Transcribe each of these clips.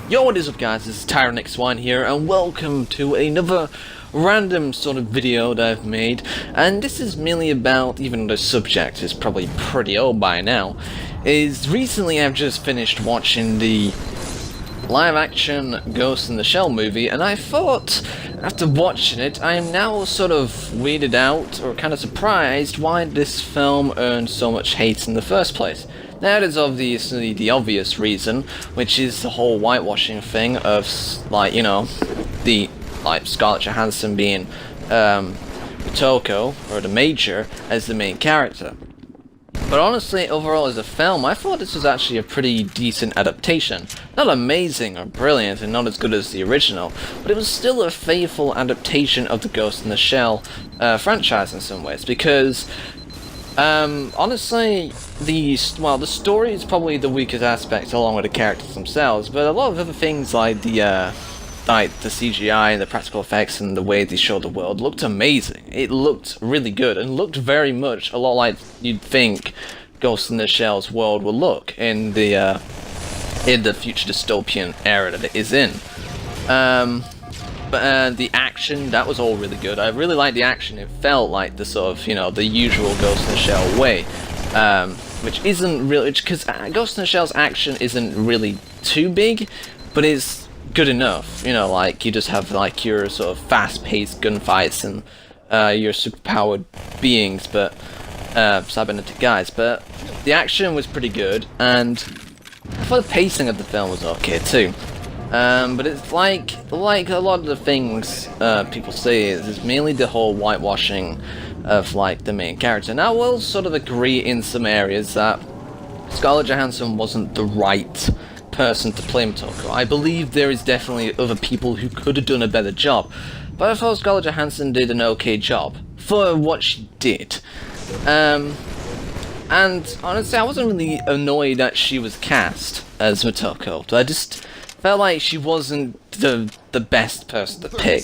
Yo, what is up guys, this is TyrantX1 here, and welcome to another random sort of video that I've made. And this is mainly about, even though the subject is probably pretty old by now, is recently I've just finished watching the live action Ghost in the Shell movie, and I thought, after watching it, I am now sort of weirded out, or kind of surprised, why this film earned so much hate in the first place. That is obviously the obvious reason, which is the whole whitewashing thing of, like, you know, Scarlett Johansson being Toko, or the Major, as the main character. But honestly, overall as a film, I thought this was actually a pretty decent adaptation. Not amazing or brilliant, and not as good as the original, but it was still a faithful adaptation of the Ghost in the Shell franchise in some ways, because honestly, the story is probably the weakest aspect along with the characters themselves, but a lot of other things like the CGI and the practical effects and the way they showed the world looked amazing. It looked really good and looked very much a lot like you'd think Ghost in the Shell's world will look in the future dystopian era that it is in. But the action, that was all really good. I really liked the action. It felt like the sort of, you know, the usual Ghost in the Shell way, which isn't really, because Ghost in the Shell's action isn't really too big, but it's good enough. You know, like you just have like your sort of fast-paced gunfights and your superpowered beings, but cybernetic guys. But the action was pretty good, and I thought the pacing of the film was okay too. But it's like a lot of the things people say is mainly the whole whitewashing of like the main character. And I will sort of agree in some areas that Scarlett Johansson wasn't the right person to play Motoko. I believe there is definitely other people who could have done a better job, but I thought Scarlett Johansson did an okay job for what she did. And honestly, I wasn't really annoyed that she was cast as Motoko. I just felt like she wasn't the best person to pick.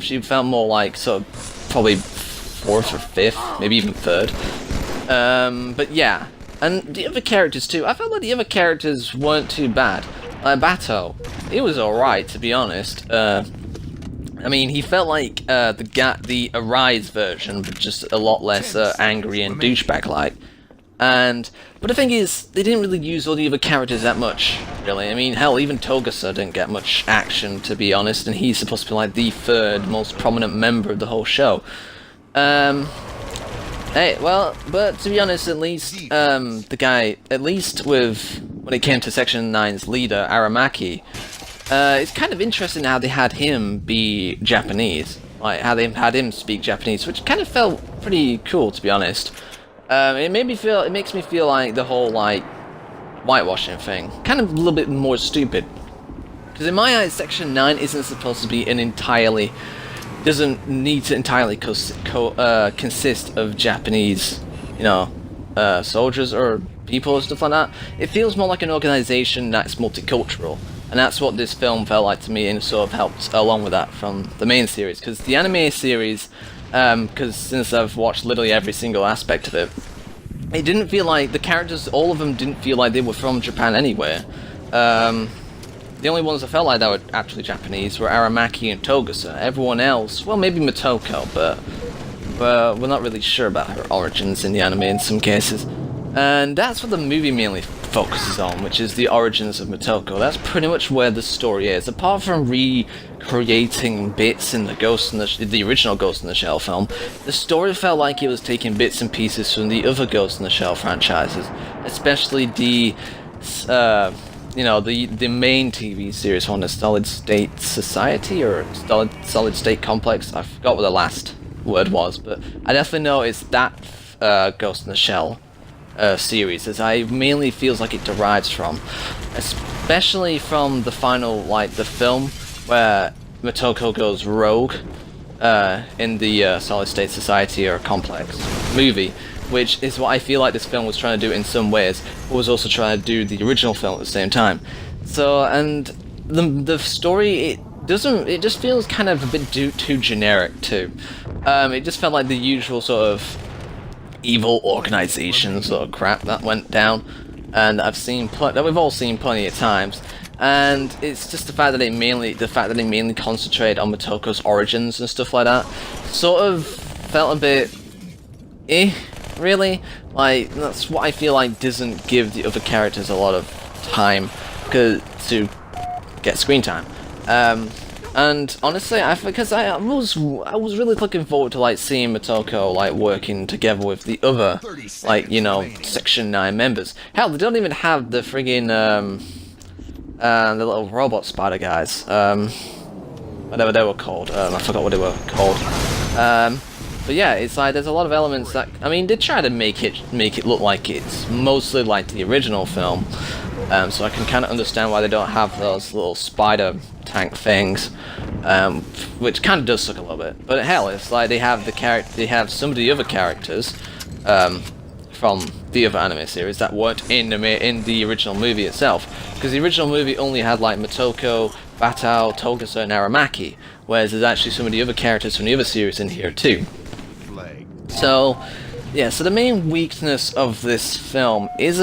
She felt more like sort of probably 4th or 5th, maybe even 3rd. But yeah, and the other characters too. I felt like the other characters weren't too bad. Bato, he was alright to be honest. I mean, he felt like the Arise version, but just a lot less angry and douchebag-like. But the thing is, they didn't really use all the other characters that much, really. I mean, hell, even Togusa didn't get much action, to be honest, and he's supposed to be like the 3rd most prominent member of the whole show. Hey, well, but to be honest, at least, the guy, at least with, when it came to Section 9's leader, Aramaki, it's kind of interesting how they had him be Japanese. Like, how they had him speak Japanese, which kind of felt pretty cool, to be honest. It makes me feel like the whole, like, whitewashing thing, kind of a little bit more stupid. Because in my eyes, Section 9 isn't supposed to be doesn't need to entirely consist of Japanese, you know, soldiers or people or stuff like that. It feels more like an organization that's multicultural. And that's what this film felt like to me, and sort of helped along with that from the main series. Because the anime series, because since I've watched literally every single aspect of it, it didn't feel like the characters, all of them didn't feel like they were from Japan anywhere. The only ones that felt like that were actually Japanese were Aramaki and Togusa. Everyone else, well, maybe Motoko, but we're not really sure about her origins in the anime in some cases. And that's what the movie mainly focuses on, which is the origins of Motoko. That's pretty much where the story is. Apart from recreating bits in the original Ghost in the Shell film, the story felt like it was taking bits and pieces from the other Ghost in the Shell franchises, especially the the main TV series one, the Solid State Society or Solid State Complex. I forgot what the last word was, but I definitely know it's that Ghost in the Shell series, as I mainly feels like it derives from, especially from the final, like the film where Motoko goes rogue in the Solid State Society or Complex movie, which is what I feel like this film was trying to do in some ways, but was also trying to do the original film at the same time. So, and the story, it just feels kind of a bit too generic too. It just felt like the usual sort of evil organization sort of crap that went down, and that we've all seen plenty of times. and it's just the fact that it mainly concentrated on Motoko's origins and stuff like that. Sort of felt a bit really. Like, that's what I feel like doesn't give the other characters a lot of time to get screen time. And honestly, because I was really looking forward to like seeing Motoko like working together with the other, like, you know, Section 9 members. Hell, they don't even have the friggin' the little robot spider guys. Whatever they were called. I forgot what they were called. But yeah, it's like there's a lot of elements that, I mean, they try to make it look like it's mostly like the original film. So I can kind of understand why they don't have those little spider tank things, which kind of does suck a little bit. But hell, it's like they have some of the other characters from the other anime series that weren't in the original movie itself, because the original movie only had like Motoko, Batao, Togusa, and Aramaki, whereas there's actually some of the other characters from the other series in here too. So yeah, so the main weakness of this film is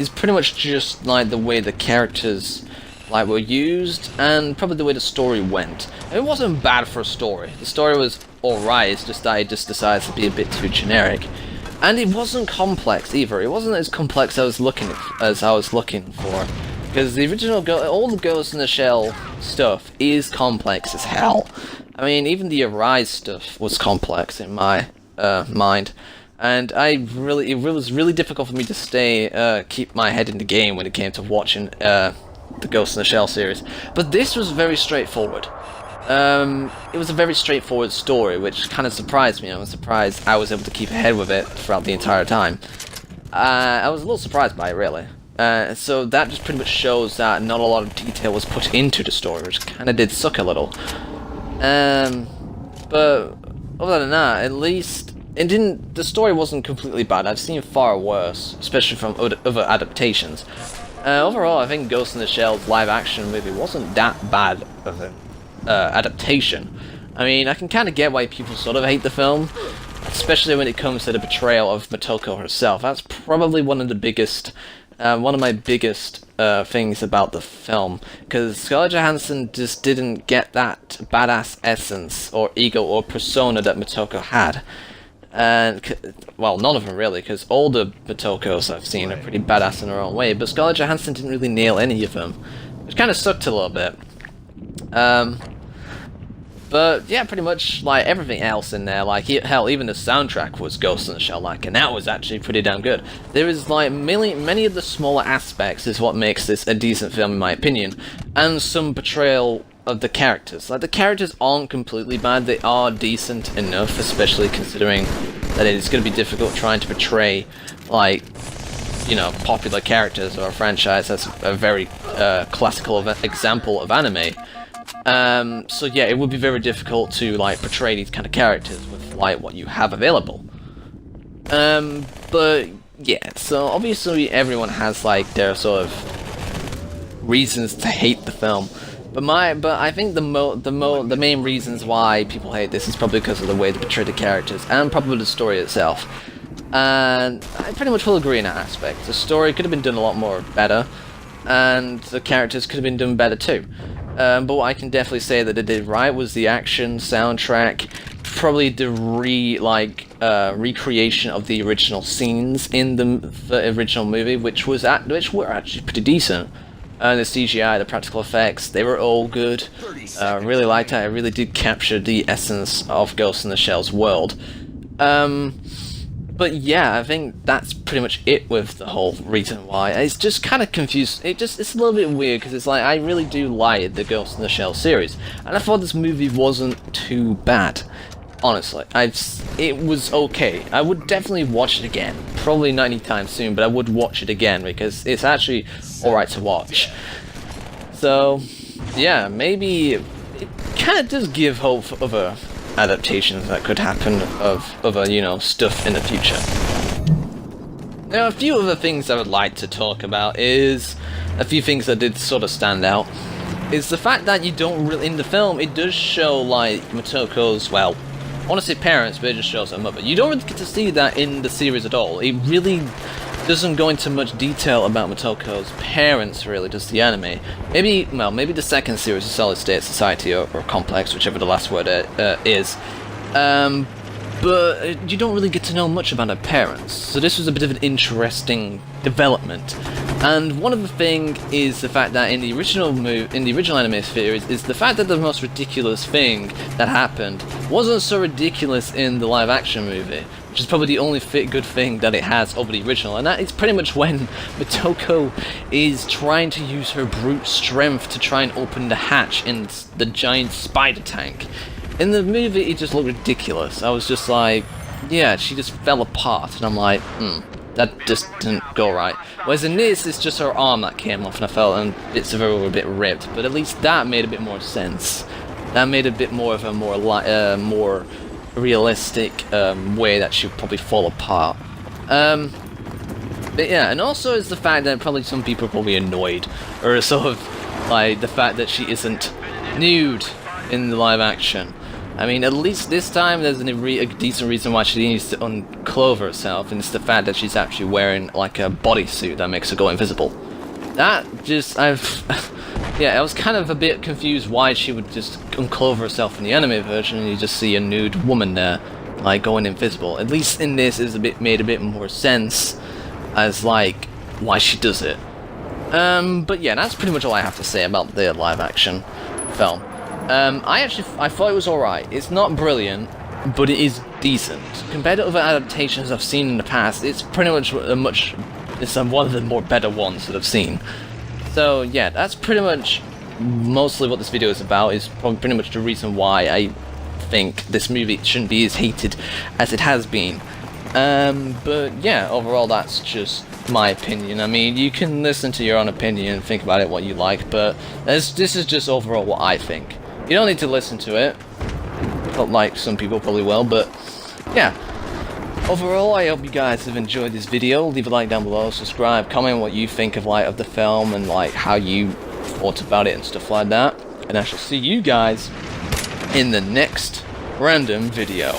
pretty much just like the way the characters like were used, and probably the way the story went. It wasn't bad for a story. The story was alright, it's just that it just decides to be a bit too generic. And it wasn't complex either. It wasn't as complex as I was looking for. Because the original all the Ghost in the Shell stuff is complex as hell. I mean, even the Arise stuff was complex in my mind. And it was really difficult for me to keep my head in the game when it came to watching the Ghost in the Shell series. But this was very straightforward. It was a very straightforward story, which kind of surprised me. I was surprised I was able to keep ahead with it throughout the entire time. I was a little surprised by it, really. So that just pretty much shows that not a lot of detail was put into the story, which kind of did suck a little. But other than that, at least the story wasn't completely bad. I've seen far worse, especially from other adaptations. Overall, I think Ghost in the Shell's live action movie wasn't that bad of an adaptation. I mean, I can kind of get why people sort of hate the film, especially when it comes to the portrayal of Motoko herself. That's probably one of my biggest things about the film, because Scarlett Johansson just didn't get that badass essence or ego or persona that Motoko had. And, well, none of them really, because all the Motokos I've seen are pretty badass in their own way, but Scarlett Johansson didn't really nail any of them, which kind of sucked a little bit. But yeah, pretty much like everything else in there, like hell, even the soundtrack was Ghost in the Shell like, and that was actually pretty damn good. There is like many of the smaller aspects is what makes this a decent film in my opinion, and some portrayal of the characters. Like, the characters aren't completely bad, they are decent enough, especially considering that it's going to be difficult trying to portray, like, you know, popular characters or a franchise that's a very classical example of anime. So yeah, it would be very difficult to, like, portray these kind of characters with, like, what you have available. But yeah, so obviously everyone has, like, their sort of reasons to hate the film. But I think the main reasons why people hate this is probably because of the way they portray the characters and probably the story itself. And I pretty much will agree in that aspect. The story could have been done a lot more better, and the characters could have been done better too. But what I can definitely say that they did right was the action, soundtrack, probably the recreation of the original scenes in the original movie, which were actually pretty decent. The CGI, the practical effects, they were all good. Really liked it. I really did capture the essence of Ghost in the Shell's world. But yeah, I think that's pretty much it with the whole reason why. It's just kind of confused. It's a little bit weird, because it's like, I really do like the Ghost in the Shell series, and I thought this movie wasn't too bad. Honestly, it was okay. I would definitely watch it again. Probably not anytime soon, but I would watch it again because it's actually alright to watch. So, yeah, maybe it kind of does give hope for other adaptations that could happen of other, you know, stuff in the future. Now, a few other things I would like to talk about is a few things that did sort of stand out. Is the fact that you don't really, in the film, it does show, like, Motoko's, well, I want to say parents, but it just shows her mother. You don't really get to see that in the series at all. It really doesn't go into much detail about Motoko's parents, really, does the anime. Maybe, well, maybe the second series, Solid State Society, or Complex, whichever the last word is. But you don't really get to know much about her parents, so this was a bit of an interesting development. And one of the things is the fact that in the original anime series, is the fact that the most ridiculous thing that happened wasn't so ridiculous in the live action movie, which is probably the only good thing that it has over the original, and that is pretty much when Motoko is trying to use her brute strength to try and open the hatch in the giant spider tank. In the movie, it just looked ridiculous. I was just like, yeah, she just fell apart, and I'm like, that just didn't go right. Whereas in this, it's just her arm that came off, and I felt and bits of her were a bit ripped, but at least that made a bit more sense. That made a bit more of a more realistic way that she would probably fall apart. But yeah, and also is the fact that probably some people are probably annoyed, or sort of like the fact that she isn't nude in the live action. I mean, at least this time there's a decent reason why she needs to unclothe herself, and it's the fact that she's actually wearing like a bodysuit that makes her go invisible. That just, yeah, I was kind of a bit confused why she would just unclothe herself in the anime version and you just see a nude woman there, like, going invisible. At least in this is made a bit more sense as, like, why she does it. But yeah, that's pretty much all I have to say about the live action film. I thought it was alright. It's not brilliant, but it is decent. Compared to other adaptations I've seen in the past, it's pretty much it's one of the more better ones that I've seen. So yeah, that's pretty much mostly what this video is about, is probably pretty much the reason why I think this movie shouldn't be as hated as it has been. But yeah, overall that's just my opinion. I mean, you can listen to your own opinion and think about it what you like, but this is just overall what I think. You don't need to listen to it, not like some people probably will, but yeah. Overall, I hope you guys have enjoyed this video. Leave a like down below, subscribe, comment what you think of the film and like how you thought about it and stuff like that. And I shall see you guys in the next random video.